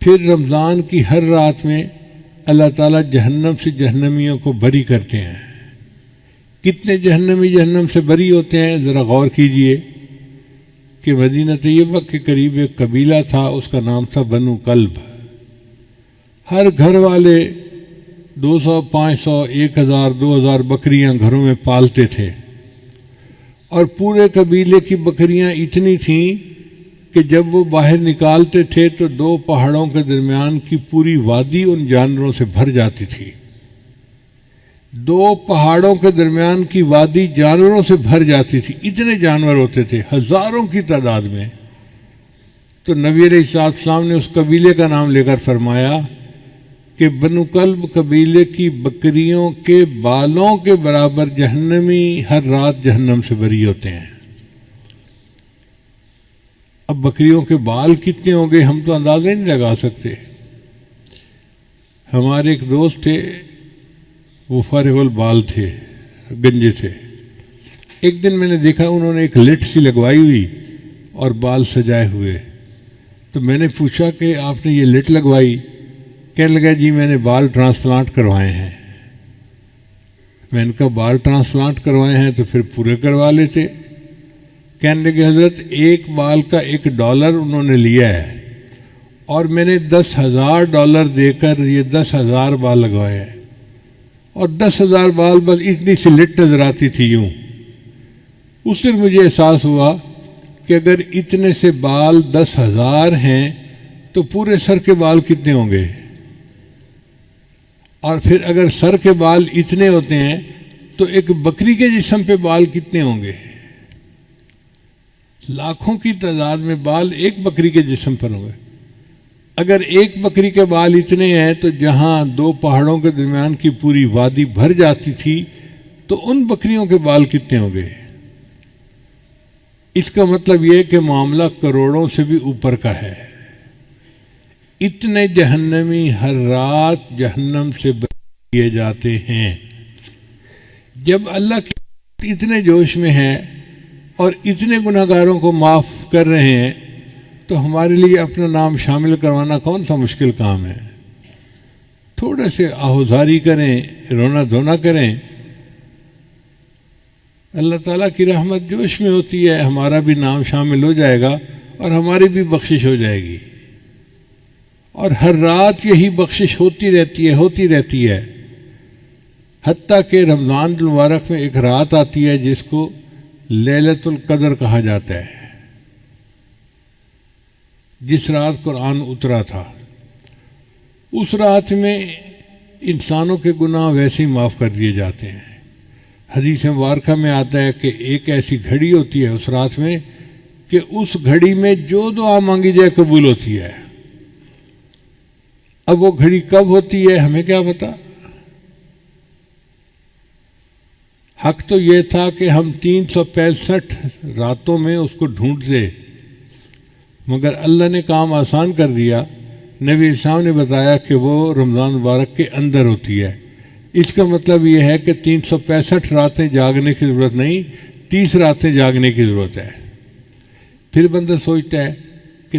پھر رمضان کی ہر رات میں اللہ تعالیٰ جہنم سے جہنمیوں کو بری کرتے ہیں۔ کتنے جہنمی جہنم سے بری ہوتے ہیں ذرا غور کیجئے کہ مدینہ طیبہ کے قریب ایک قبیلہ تھا، اس کا نام تھا بنو کلب۔ ہر گھر والے 200 500 1000 2000 بکریاں گھروں میں پالتے تھے، اور پورے قبیلے کی بکریاں اتنی تھیں کہ جب وہ باہر نکالتے تھے تو 2 پہاڑوں کے درمیان کی پوری وادی ان جانوروں سے بھر جاتی تھی۔ 2 پہاڑوں کے درمیان کی وادی جانوروں سے بھر جاتی تھی، اتنے جانور ہوتے تھے ہزاروں کی تعداد میں۔ تو نبی علیہ السلام نے اس قبیلے کا نام لے کر فرمایا کہ بنو کلب قبیلے کی بکریوں کے بالوں کے برابر جہنمی ہر رات جہنم سے بری ہوتے ہیں۔ اب بکریوں کے بال کتنے ہوں گے ہم تو اندازہ ہی نہیں لگا سکتے۔ ہمارے ایک دوست تھے، وہ فارغ البال تھے، گنجے تھے۔ ایک دن میں نے دیکھا انہوں نے ایک لٹ سی لگوائی ہوئی اور بال سجائے ہوئے، تو میں نے پوچھا کہ آپ نے یہ لٹ لگوائی؟ کہنے لگا جی میں نے بال ٹرانسپلانٹ کروائے ہیں۔ میں نے کہا بال ٹرانسپلانٹ کروائے ہیں تو پھر پورے کروا لیتے۔ کہنے لگے حضرت ایک بال کا $1 انہوں نے لیا ہے، اور میں نے $10,000 دے کر یہ 10,000 بال لگوائے ہیں، اور 10,000 بال بس اتنی سی لٹ نظر آتی تھی یوں۔ اس دن مجھے احساس ہوا کہ اگر اتنے سے بال 10,000 ہیں تو پورے سر کے بال کتنے ہوں گے، اور پھر اگر سر کے بال اتنے ہوتے ہیں تو ایک بکری کے جسم پہ بال کتنے ہوں گے؟ لاکھوں کی تعداد میں بال ایک بکری کے جسم پر ہوں گے۔ اگر ایک بکری کے بال اتنے ہیں تو جہاں 2 پہاڑوں کے درمیان کی پوری وادی بھر جاتی تھی تو ان بکریوں کے بال کتنے ہوں گے؟ اس کا مطلب یہ کہ معاملہ کروڑوں سے بھی اوپر کا ہے۔ اتنے جہنمی ہر رات جہنم سے بری کیے جاتے ہیں۔ جب اللہ کی اتنے جوش میں ہے اور اتنے گناہگاروں کو معاف کر رہے ہیں تو ہمارے لیے اپنا نام شامل کروانا کون سا مشکل کام ہے؟ تھوڑے سے آہوزاری کریں، رونا دھونا کریں، اللہ تعالیٰ کی رحمت جوش میں ہوتی ہے، ہمارا بھی نام شامل ہو جائے گا اور ہماری بھی بخشش ہو جائے گی۔ اور ہر رات یہی بخشش ہوتی رہتی ہے، حتیٰ کہ رمضان المبارک میں ایک رات آتی ہے جس کو لیلۃ القدر کہا جاتا ہے، جس رات قرآن اترا تھا۔ اس رات میں انسانوں کے گناہ ویسے ہی معاف کر دیے جاتے ہیں۔ حدیث مبارکہ میں آتا ہے کہ ایک ایسی گھڑی ہوتی ہے اس رات میں کہ اس گھڑی میں جو دعا مانگی جائے قبول ہوتی ہے۔ اب وہ گھڑی کب ہوتی ہے ہمیں کیا پتا؟ حق تو یہ تھا کہ ہم 365 راتوں میں اس کو ڈھونڈتے، مگر اللہ نے کام آسان کر دیا۔ نبی اسلام نے بتایا کہ وہ رمضان مبارک کے اندر ہوتی ہے۔ اس کا مطلب یہ ہے کہ 365 راتیں جاگنے کی ضرورت نہیں، 30 راتیں جاگنے کی ضرورت ہے۔ پھر بندہ سوچتا ہے کہ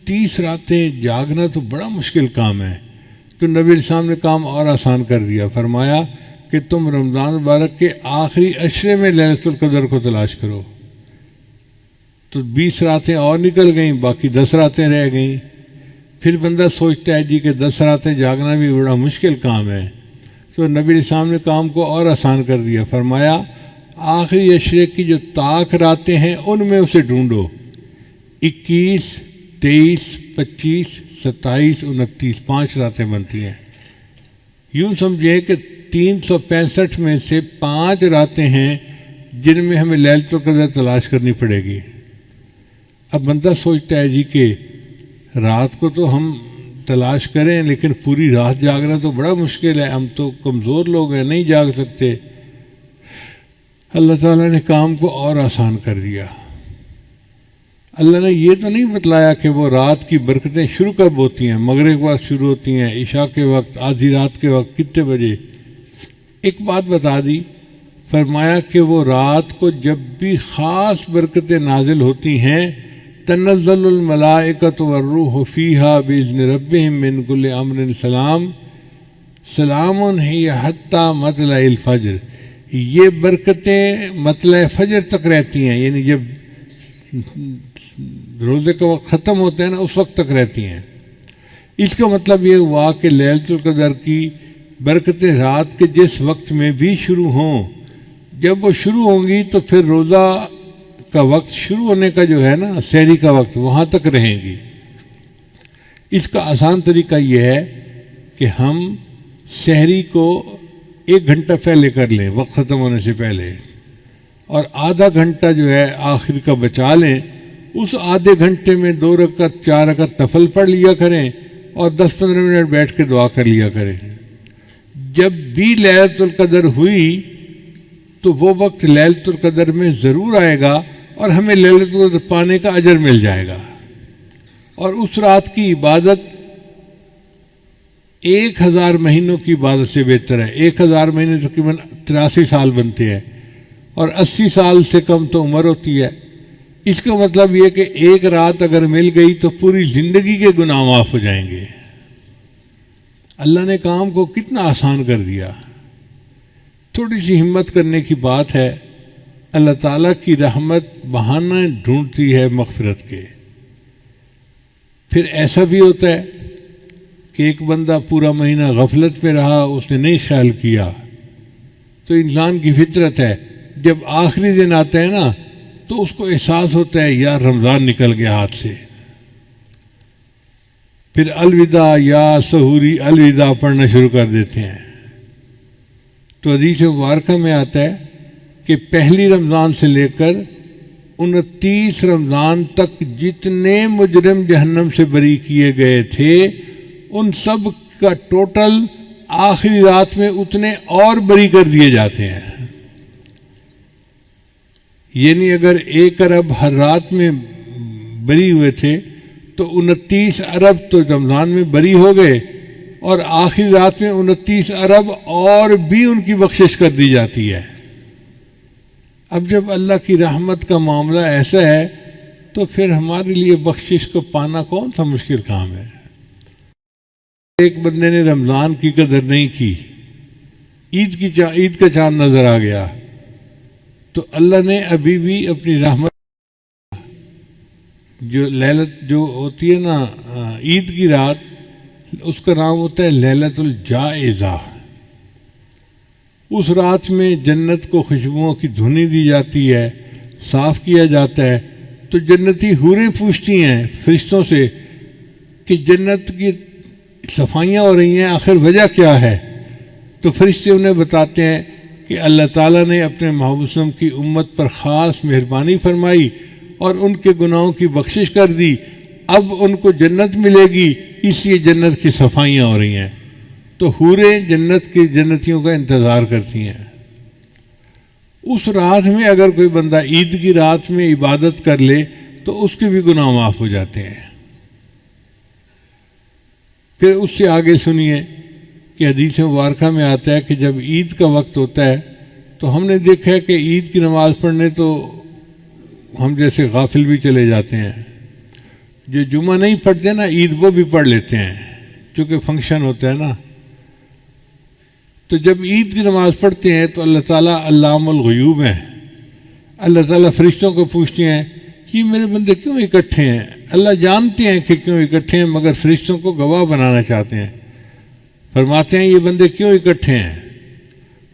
30 راتیں جاگنا تو بڑا مشکل کام ہے، تو نبی اسلام نے کام اور آسان کر دیا، فرمایا کہ تم رمضان مبارک کے آخری عشرے میں لیلۃ القدر کو تلاش کرو۔ تو 20 راتیں اور نکل گئیں، باقی 10 راتیں رہ گئیں۔ پھر بندہ سوچتا ہے جی کہ 10 راتیں جاگنا بھی بڑا مشکل کام ہے، تو نبی اسلام نے کام کو اور آسان کر دیا، فرمایا آخری عشرے کی جو طاق راتیں ہیں ان میں اسے ڈھونڈو۔ 21 23 25 27 29 5 راتیں بنتی ہیں۔ یوں سمجھیں کہ 365 میں سے 5 راتیں ہیں جن میں ہمیں لیلۃ القدر تلاش کرنی پڑے گی۔ اب بندہ سوچتا ہے جی کہ رات کو تو ہم تلاش کریں لیکن پوری رات جاگنا تو بڑا مشکل ہے، ہم تو کمزور لوگ ہیں، نہیں جاگ سکتے۔ اللہ تعالیٰ نے کام کو اور آسان کر دیا۔ اللہ نے یہ تو نہیں بتلایا کہ وہ رات کی برکتیں شروع کب ہوتی ہیں، مغرب کے وقت شروع ہوتی ہیں، عشاء کے وقت، آدھی رات کے وقت، کتنے بجے۔ ایک بات بتا دی، فرمایا کہ وہ رات کو جب بھی خاص برکتیں نازل ہوتی ہیں تنزل الملائکۃ والروح فیہا بإذن ربہم من کل امر سلام سلام ہی حتی مطلع الفجر. یہ برکتیں مطلع فجر تک رہتی ہیں، یعنی جب روزے کا وقت ختم ہوتا ہے نا اس وقت تک رہتی ہیں. اس کا مطلب یہ ہوا کہ لیلۃ القدر کی برکتیں رات کے جس وقت میں بھی شروع ہوں، جب وہ شروع ہوں گی تو پھر روزہ کا وقت شروع ہونے کا جو ہے نا سحری کا وقت وہاں تک رہیں گی. اس کا آسان طریقہ یہ ہے کہ ہم سحری کو 1 گھنٹہ پہلے کر لیں وقت ختم ہونے سے پہلے، اور آدھا گھنٹہ جو ہے آخر کا بچا لیں. اس آدھے گھنٹے میں 2 رکعت 4 رکعت نفل پڑھ لیا کریں اور 10-15 منٹ بیٹھ کے دعا کر لیا کریں. جب بھی لیلۃ القدر ہوئی تو وہ وقت لیلۃ القدر میں ضرور آئے گا اور ہمیں لیلۃ القدر پانے کا اجر مل جائے گا. اور اس رات کی عبادت 1000 مہینوں کی عبادت سے بہتر ہے. 1000 مہینے تقریباً 83 سال بنتے ہیں اور 80 سال سے کم تو عمر ہوتی ہے. اس کا مطلب یہ کہ ایک رات اگر مل گئی تو پوری زندگی کے گناہ معاف ہو جائیں گے. اللہ نے کام کو کتنا آسان کر دیا. تھوڑی سی ہمت کرنے کی بات ہے. اللہ تعالیٰ کی رحمت بہانے ڈھونڈتی ہے مغفرت کے. پھر ایسا بھی ہوتا ہے کہ ایک بندہ پورا مہینہ غفلت میں رہا، اس نے نہیں خیال کیا، تو انسان کی فطرت ہے جب آخری دن آتا ہے نا تو اس کو احساس ہوتا ہے یار رمضان نکل گیا ہاتھ سے. پھر الوداع یا سحوری الوداع پڑھنا شروع کر دیتے ہیں. تو حدیث مبارکہ میں آتا ہے کہ پہلی رمضان سے لے کر 29 رمضان تک جتنے مجرم جہنم سے بری کیے گئے تھے ان سب کا ٹوٹل آخری رات میں اتنے اور بری کر دیے جاتے ہیں. یعنی اگر 1 ارب ہر رات میں بری ہوئے تھے تو 29 ارب تو رمضان میں بری ہو گئے اور آخری رات میں 29 ارب اور بھی ان کی بخشش کر دی جاتی ہے. اب جب اللہ کی رحمت کا معاملہ ایسا ہے تو پھر ہمارے لیے بخشش کو پانا کون سا مشکل کام ہے. ایک بندے نے رمضان کی قدر نہیں کی، عید کا چاند نظر آ گیا تو اللہ نے ابھی بھی اپنی رحمت جو لیلت جو ہوتی ہے نا عید کی رات، اس کا نام ہوتا ہے لیلۃ الجائزہ. اس رات میں جنت کو خوشبوؤں کی دھنی دی جاتی ہے، صاف کیا جاتا ہے. تو جنتی حوریں پوچھتی ہیں فرشتوں سے کہ جنت کی صفائیاں ہو رہی ہیں، آخر وجہ کیا ہے؟ تو فرشتے انہیں بتاتے ہیں کہ اللہ تعالیٰ نے اپنے محبوب وسلم کی امت پر خاص مہربانی فرمائی اور ان کے گناہوں کی بخشش کر دی. اب ان کو جنت ملے گی، اس لیے جنت کی صفائیاں ہو رہی ہیں. تو حوریں جنت کے جنتیوں کا انتظار کرتی ہیں. اس رات میں اگر کوئی بندہ عید کی رات میں عبادت کر لے تو اس کے بھی گناہ معاف ہو جاتے ہیں. پھر اس سے آگے سنیے کہ حدیث مبارکہ میں آتا ہے کہ جب عید کا وقت ہوتا ہے تو ہم نے دیکھا ہے کہ عید کی نماز پڑھنے تو ہم جیسے غافل بھی چلے جاتے ہیں. جو جمعہ نہیں پڑھتے نا عید وہ بھی پڑھ لیتے ہیں چونکہ فنکشن ہوتا ہے نا. تو جب عید کی نماز پڑھتے ہیں تو اللہ تعالیٰ علام الغیوب ہیں. اللہ تعالیٰ فرشتوں کو پوچھتے ہیں کہ میرے بندے کیوں اکٹھے ہیں. اللہ جانتے ہیں کہ کیوں اکٹھے ہیں مگر فرشتوں کو گواہ بنانا چاہتے ہیں. فرماتے ہیں یہ بندے کیوں اکٹھے ہیں؟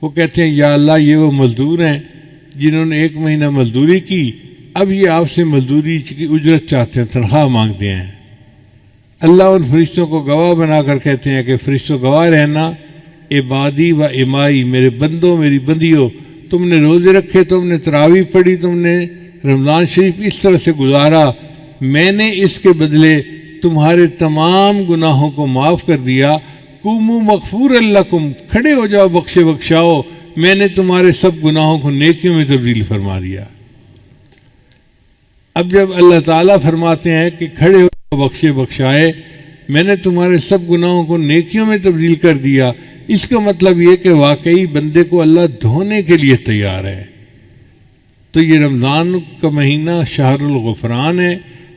وہ کہتے ہیں یا اللہ یہ وہ مزدور ہیں جنہوں نے 1 مہینہ مزدوری کی، اب یہ آپ سے مزدوری کی اجرت چاہتے ہیں، تنخواہ مانگتے ہیں. اللہ ان فرشتوں کو گواہ بنا کر کہتے ہیں کہ فرشتوں گواہ رہنا عبادی و امائی، میرے بندوں میری بندیوں، تم نے روزے رکھے، تم نے تراویح پڑھی، تم نے رمضان شریف اس طرح سے گزارا، میں نے اس کے بدلے تمہارے تمام گناہوں کو معاف کر دیا. قوموا مغفورا لکم، کھڑے ہو جاؤ بخشے بخشاؤ، میں نے تمہارے سب گناہوں کو نیکیوں میں تبدیل فرما دیا. اب جب اللہ تعالیٰ فرماتے ہیں کہ کھڑے ہو جاؤ بخشے بخشائے، میں نے تمہارے سب گناہوں کو نیکیوں میں تبدیل کر دیا، اس کا مطلب یہ کہ واقعی بندے کو اللہ دھونے کے لیے تیار ہے. تو یہ رمضان کا مہینہ شہر الغفران ہے.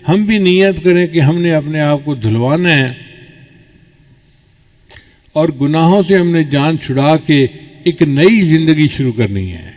ہم بھی نیت کریں کہ ہم نے اپنے آپ کو دھلوانا ہے اور گناہوں سے ہم نے جان چھڑا کے ایک نئی زندگی شروع کرنی ہے.